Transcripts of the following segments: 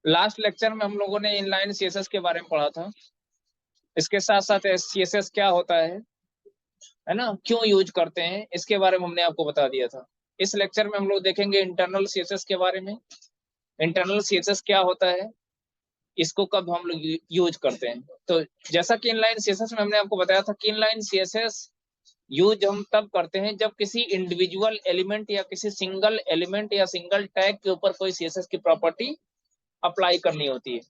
Last lecture में हम लोगों ने इनलाइन सीएसएस के बारे में पढ़ा था। इसके साथ साथ सीएसएस क्या होता है ना, क्यों यूज करते हैं, इसके बारे में हमने आपको बता दिया था। इस लेक्चर में हम लोग देखेंगे इंटरनल सीएसएस के बारे में। इंटरनल सीएसएस क्या होता है, इसको कब हम लोग यूज करते हैं। तो जैसा कि इनलाइन सीएसएस में हमने आपको बताया था कि इनलाइन सीएसएस यूज हम तब करते हैं जब किसी इंडिविजुअल एलिमेंट या किसी सिंगल एलिमेंट या सिंगल टैग के ऊपर कोई सीएसएस की प्रॉपर्टी अप्लाई करनी होती है।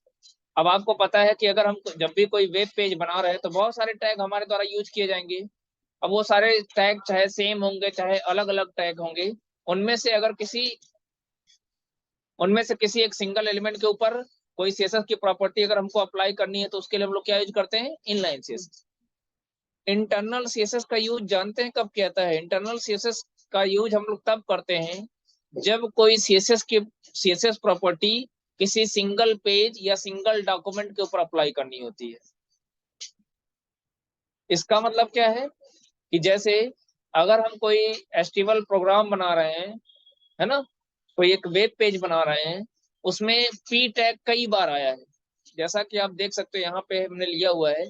अब आपको पता है कि अगर हम जब भी कोई वेब पेज बना रहे हैं तो बहुत सारे टैग हमारे द्वारा यूज किए जाएंगे। अब वो सारे टैग चाहे सेम होंगे चाहे अलग अलग टैग होंगे, उनमें से अगर किसी उनमें से किसी एक सिंगल एलिमेंट के ऊपर कोई सीएसएस की प्रॉपर्टी अगर हमको अप्लाई करनी है तो उसके लिए हम लोग क्या यूज करते हैं, इनलाइन सीएसएस। इंटरनल सीएसएस का यूज जानते हैं कब कहता है। इंटरनल सीएसएस का यूज हम लोग तब करते हैं जब कोई सीएसएस प्रॉपर्टी किसी सिंगल पेज या सिंगल डॉक्यूमेंट के ऊपर अप्लाई करनी होती है। इसका मतलब क्या है कि जैसे अगर हम कोई एचटीएमएल प्रोग्राम बना रहे हैं, है ना, कोई एक वेब पेज बना रहे हैं, उसमें पी टैग कई बार आया है। जैसा कि आप देख सकते हो यहाँ पे हमने लिया हुआ है,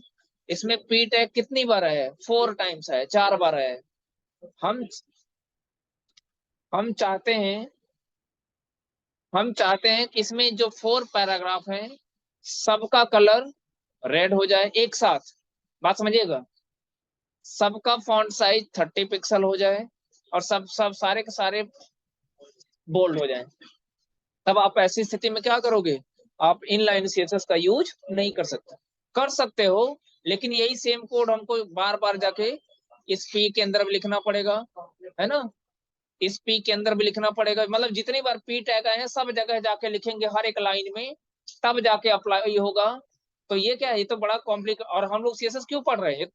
इसमें पी टैग कितनी बार आया है, 4 टाइम्स आया है, 4 बार आया है। हम हम चाहते हैं हम चाहते हैं कि इसमें जो 4 पैराग्राफ हैं सबका कलर रेड हो जाए एक साथ। बात समझिएगा, सबका फॉन्ट साइज 30 पिक्सल हो जाए और सब सब सारे के सारे बोल्ड हो जाए। तब आप ऐसी स्थिति में क्या करोगे, आप इनलाइन सीएसएस का यूज नहीं कर सकते। कर सकते हो, लेकिन यही सेम कोड हमको बार बार जाके इस पी के अंदर भी लिखना पड़ेगा, है ना, इस पी के अंदर भी लिखना पड़ेगा। मतलब जितनी बार पी टैग आए हैं सब जगह जाके लिखेंगे हर एक लाइन में, तब जाके अप्लाई होगा। तो ये क्या है, ये तो बड़ा कॉम्प्लिकेट। और हम लोग सीएसएस क्यों पढ़ रहे हैं,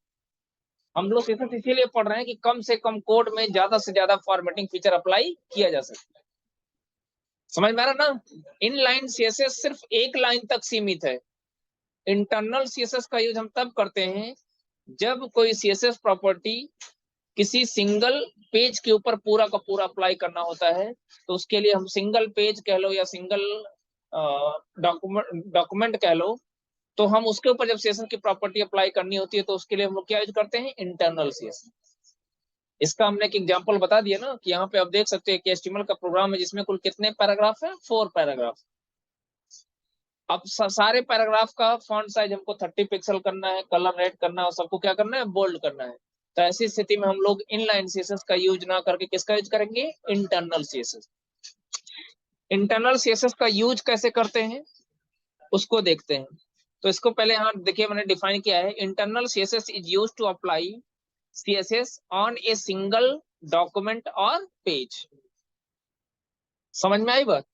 हम लोग सीएसएस इसीलिए पढ़ रहे हैं कि कम से कम कोड में ज्यादा से ज्यादा फॉर्मेटिंग फीचर अप्लाई किया जा सके। समझ में आ रहा ना। इनलाइन सीएसएस सिर्फ एक लाइन तक सीमित है। इंटरनल सीएसएस का यूज हम तब करते हैं जब कोई सीएसएस प्रॉपर्टी किसी सिंगल पेज के ऊपर पूरा का पूरा अप्लाई करना होता है। तो उसके लिए हम सिंगल पेज कह लो या सिंगल डॉक्यूमेंट कह लो, तो हम उसके ऊपर जब सीएसएस की प्रॉपर्टी अप्लाई करनी होती है तो उसके लिए हम लोग क्या यूज करते हैं, इंटरनल सीएसएस। इसका हमने एक एग्जांपल बता दिया ना कि यहाँ पे आप देख सकते हैं कि एचटीएमएल का प्रोग्राम है जिसमें कुल कितने पैराग्राफ है, 4 पैराग्राफ। अब सारे पैराग्राफ का फॉन्ट साइज हमको 30 पिक्सल करना है, कलर रेड करना है और सबको क्या करना है, बोल्ड करना है। तो ऐसी स्थिति में हम लोग इनलाइन सीएसएस का यूज ना करके किसका यूज करेंगे, इंटरनल सीएसएस। इंटरनल सीएसएस का यूज कैसे करते हैं उसको देखते हैं। तो इसको पहले यहाँ देखिए मैंने डिफाइन किया है, internal CSS is use to apply CSS on a single document और पेज। समझ में आई बात।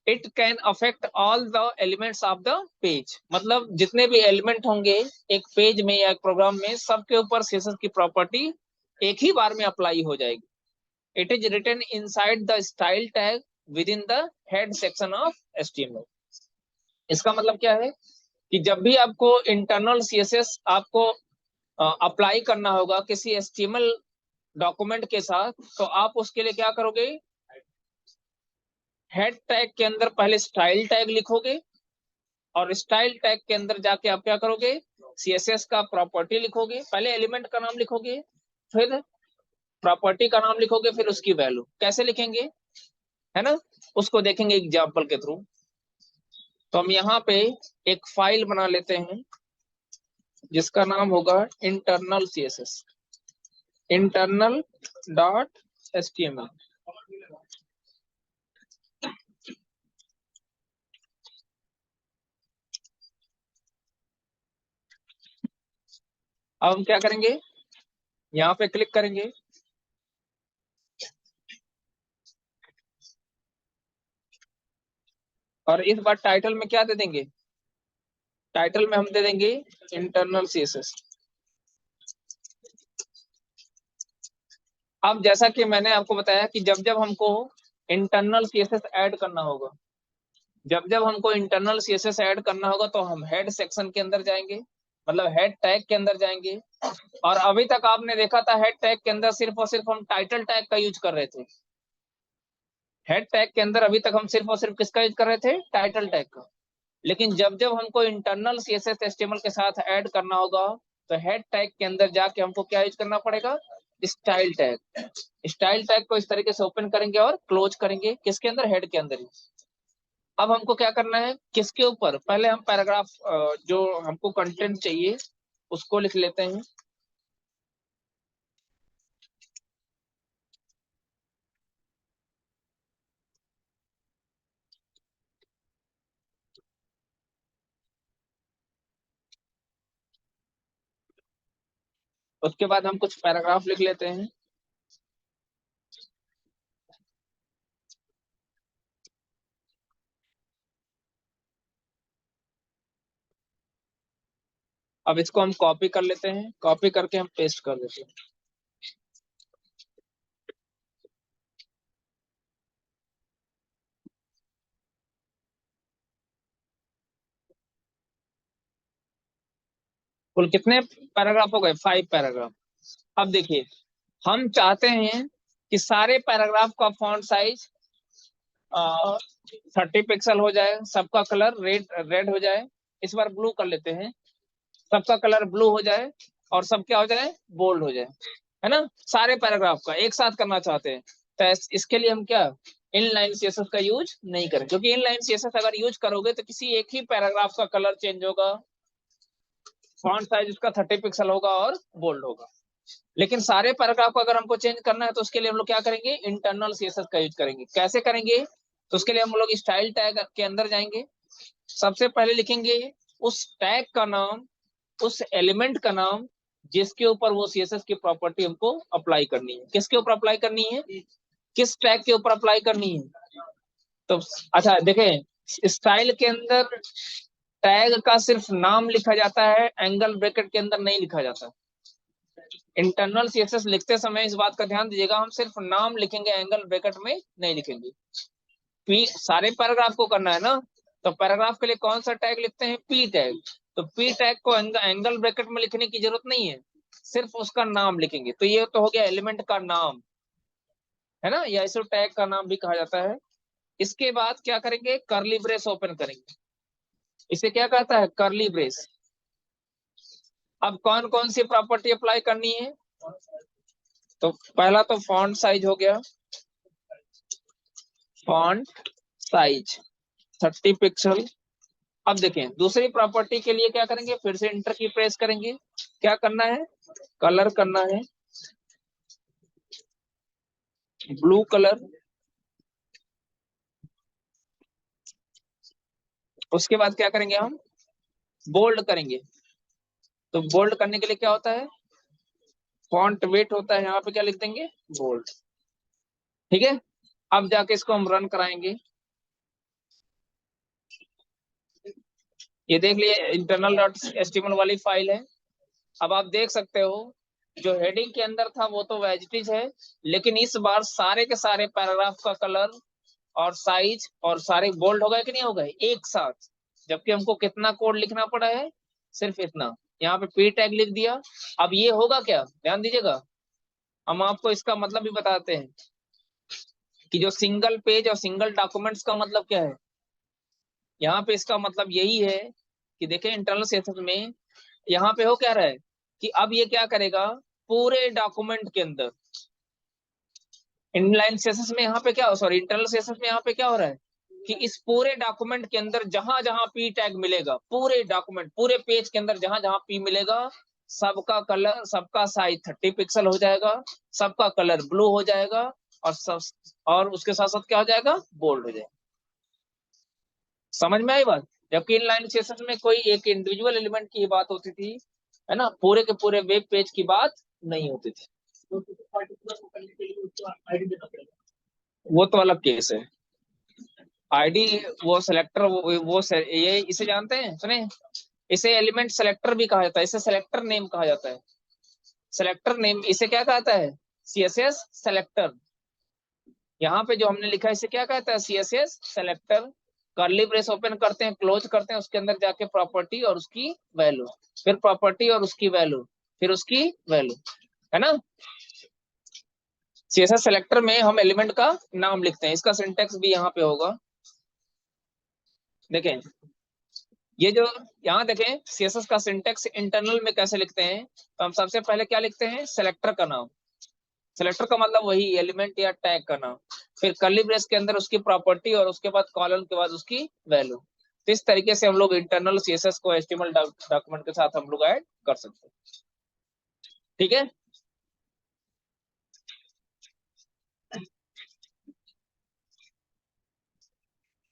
It can affect all the elements of the page, मतलब जितने भी एलिमेंट होंगे एक पेज में या एक प्रोग्राम में, सबके ऊपर सीएसएस की प्रॉपर्टी एक ही बार में अप्लाई हो जाएगी। It is written inside the style tag within the head section of HTML. इसका मतलब क्या है कि जब भी आपको इंटरनल सीएसएस आपको अप्लाई करना होगा किसी एचटीएमएल डॉक्यूमेंट के साथ, तो आप उसके लिए क्या करोगे, हेड टैग के अंदर पहले स्टाइल टैग लिखोगे और स्टाइल टैग के अंदर जाके आप क्या करोगे, सीएसएस का प्रॉपर्टी लिखोगे। पहले एलिमेंट का नाम लिखोगे, फिर प्रॉपर्टी का नाम लिखोगे, फिर उसकी वैल्यू। कैसे लिखेंगे, है ना, उसको देखेंगे एग्जांपल के थ्रू। तो हम यहाँ पे एक फाइल बना लेते हैं जिसका नाम होगा internal CSS, internal dot HTML. अब हम क्या करेंगे, यहाँ पे क्लिक करेंगे और इस बार टाइटल में क्या दे देंगे, टाइटल में हम दे देंगे इंटरनल सीएसएस। अब जैसा कि मैंने आपको बताया कि जब जब हमको इंटरनल सीएसएस ऐड करना होगा, जब जब हमको इंटरनल सीएसएस ऐड करना होगा तो हम हेड सेक्शन के अंदर जाएंगे, मतलब हेड टैग के अंदर जाएंगे। और अभी तक आपने देखा था हेड टैग के अंदर सिर्फ और सिर्फ हम टाइटल टैग का यूज कर रहे थे। हेड टैग के अंदर अभी तक हम सिर्फ और सिर्फ किसका यूज कर रहे थे, टाइटल टैग का। लेकिन जब जब हमको इंटरनल सीएसएस एचटीएमएल के साथ ऐड करना होगा तो हेड टैग के अंदर जाके हमको क्या यूज करना पड़ेगा, स्टाइल टैग। स्टाइल टैग को इस तरीके से ओपन करेंगे और क्लोज करेंगे, किसके अंदर, हेड के अंदर ही। अब हमको क्या करना है, किसके ऊपर, पहले हम पैराग्राफ जो हमको कंटेंट चाहिए उसको लिख लेते हैं। उसके बाद हम कुछ पैराग्राफ लिख लेते हैं। अब इसको हम कॉपी कर लेते हैं, कॉपी करके हम पेस्ट कर देते हैं। कुल कितने पैराग्राफ हो गए, 5 पैराग्राफ। अब देखिए, हम चाहते हैं कि सारे पैराग्राफ का फॉन्ट साइज 30 पिक्सल हो जाए, सबका कलर रेड रेड हो जाए। इस बार ब्लू कर लेते हैं, सबका कलर ब्लू हो जाए और सब क्या हो जाए, बोल्ड हो जाए, है ना। सारे पैराग्राफ का एक साथ करना चाहते हैं, तो इसके लिए हम क्या, इनलाइन सीएसएस का यूज नहीं करें, क्योंकि इनलाइन सीएसएस अगर यूज करोगे तो किसी एक ही पैराग्राफ का कलर चेंज होगा, फॉन्ट साइज उसका 30 पिक्सल होगा और बोल्ड होगा। लेकिन सारे पैराग्राफ को अगर हमको चेंज करना है तो उसके लिए हम लोग क्या करेंगे, इंटरनल सीएसएस का यूज करेंगे। कैसे करेंगे, तो उसके लिए हम लोग स्टाइल टैग के अंदर जाएंगे, सबसे पहले लिखेंगे उस टैग का नाम, उस एलिमेंट का नाम जिसके ऊपर वो सीएसएस की प्रॉपर्टी हमको अप्लाई करनी है। किसके ऊपर अप्लाई करनी है, किस टैग के ऊपर अप्लाई करनी है। तो अच्छा देखें, स्टाइल के अंदर टैग का सिर्फ नाम लिखा जाता है, एंगल ब्रैकेट के अंदर नहीं लिखा जाता। इंटरनल सीएसएस लिखते समय इस बात का ध्यान दीजिएगा, हम सिर्फ नाम लिखेंगे, एंगल ब्रैकेट में नहीं लिखेंगे। पी सारे पैराग्राफ को करना है ना, तो पैराग्राफ के लिए कौन सा टैग लिखते हैं, पी टैग। तो पी टैग को एंगल ब्रैकेट में लिखने की जरूरत नहीं है, सिर्फ उसका नाम लिखेंगे। तो ये तो हो गया एलिमेंट का नाम, है ना, या इसे टैग का नाम भी कहा जाता है। इसके बाद क्या करेंगे, करली ब्रेस ओपन करेंगे, इसे क्या कहता है, करली ब्रेस। अब कौन कौन सी प्रॉपर्टी अप्लाई करनी है, तो पहला तो फॉन्ट साइज हो गया, फॉन्ट साइज 30 पिक्सल। अब देखें, दूसरी प्रॉपर्टी के लिए क्या करेंगे, फिर से इंटर की प्रेस करेंगे, क्या करना है, कलर करना है, ब्लू कलर। उसके बाद क्या करेंगे, हम बोल्ड करेंगे। तो बोल्ड करने के लिए क्या होता है, फॉन्ट वेट होता है, यहाँ पे क्या लिख देंगे, बोल्ड। ठीक है, अब जाके इसको हम रन कराएंगे। ये देख लिए, इंटरनल डॉट एचटीएमएल वाली फाइल है। अब आप देख सकते हो, जो हेडिंग के अंदर था वो तो वेजिटेज है, लेकिन इस बार सारे के सारे पैराग्राफ का कलर और साइज और सारे बोल्ड हो गए कि नहीं हो गए एक साथ। जबकि हमको कितना कोड लिखना पड़ा है, सिर्फ इतना। यहाँ पे पी टैग लिख दिया। अब ये होगा क्या, ध्यान दीजिएगा, हम आपको इसका मतलब भी बताते हैं कि जो सिंगल पेज और सिंगल डॉक्यूमेंट्स का मतलब क्या है। यहाँ पे इसका मतलब यही है कि देखें, इंटरनल सीएसएस में यहाँ पे हो क्या रहा है कि अब ये क्या करेगा, पूरे डॉक्यूमेंट के अंदर, इनलाइन सीएसएस में यहाँ पे क्या, सॉरी इंटरनल सीएसएस में यहाँ पे क्या हो रहा है कि इस पूरे डॉक्यूमेंट के अंदर जहां जहां पी टैग मिलेगा, पूरे डॉक्यूमेंट पूरे पेज के अंदर जहां जहां पी मिलेगा, सबका कलर, सबका साइज 30 पिक्सल हो जाएगा, सबका कलर ब्लू हो जाएगा, और सब, और उसके साथ साथ क्या हो जाएगा, बोल्ड हो जाएगा। समझ में आई बात। जबकि इनलाइन सीएसएस में कोई एक इंडिविजुअल एलिमेंट की ही बात होती थी, है ना, पूरे के पूरे वेब पेज की बात नहीं होती थी। वो तो अलग केस है। आईडी, वो सिलेक्टर, ये इसे जानते हैं, सुने, इसे एलिमेंट सेलेक्टर भी कहा जाता है, इसे सेलेक्टर नेम कहा जाता है। सेलेक्टर नेम इसे क्या कहता है, सीएसएस सेलेक्टर। यहाँ पे जो हमने लिखा है इसे क्या कहता है, CSS selector. Curly brace open करते हैं, क्लोज करते हैं, उसके अंदर जाके प्रॉपर्टी और उसकी वैल्यू, फिर प्रॉपर्टी और उसकी वैल्यू, फिर उसकी वैल्यू, है ना। सीएसएस सेलेक्टर में हम एलिमेंट का नाम लिखते हैं, इसका सिंटेक्स भी यहाँ पे होगा। देखें, ये जो यहाँ देखें सीएसएस का सिंटेक्स इंटरनल में कैसे लिखते हैं, तो हम सबसे पहले क्या लिखते हैं, सेलेक्टर का नाम। सेलेक्टर का मतलब वही एलिमेंट या टैग का नाम, फिर कर्ली ब्रेस के अंदर उसकी प्रॉपर्टी और उसके बाद कॉलन के बाद उसकी वैल्यू। तो इस तरीके से हम लोग इंटरनल सीएसएस को एचटीएमएल डॉक्यूमेंट के साथ हम लोग ऐड कर सकते हैं। ठीक है।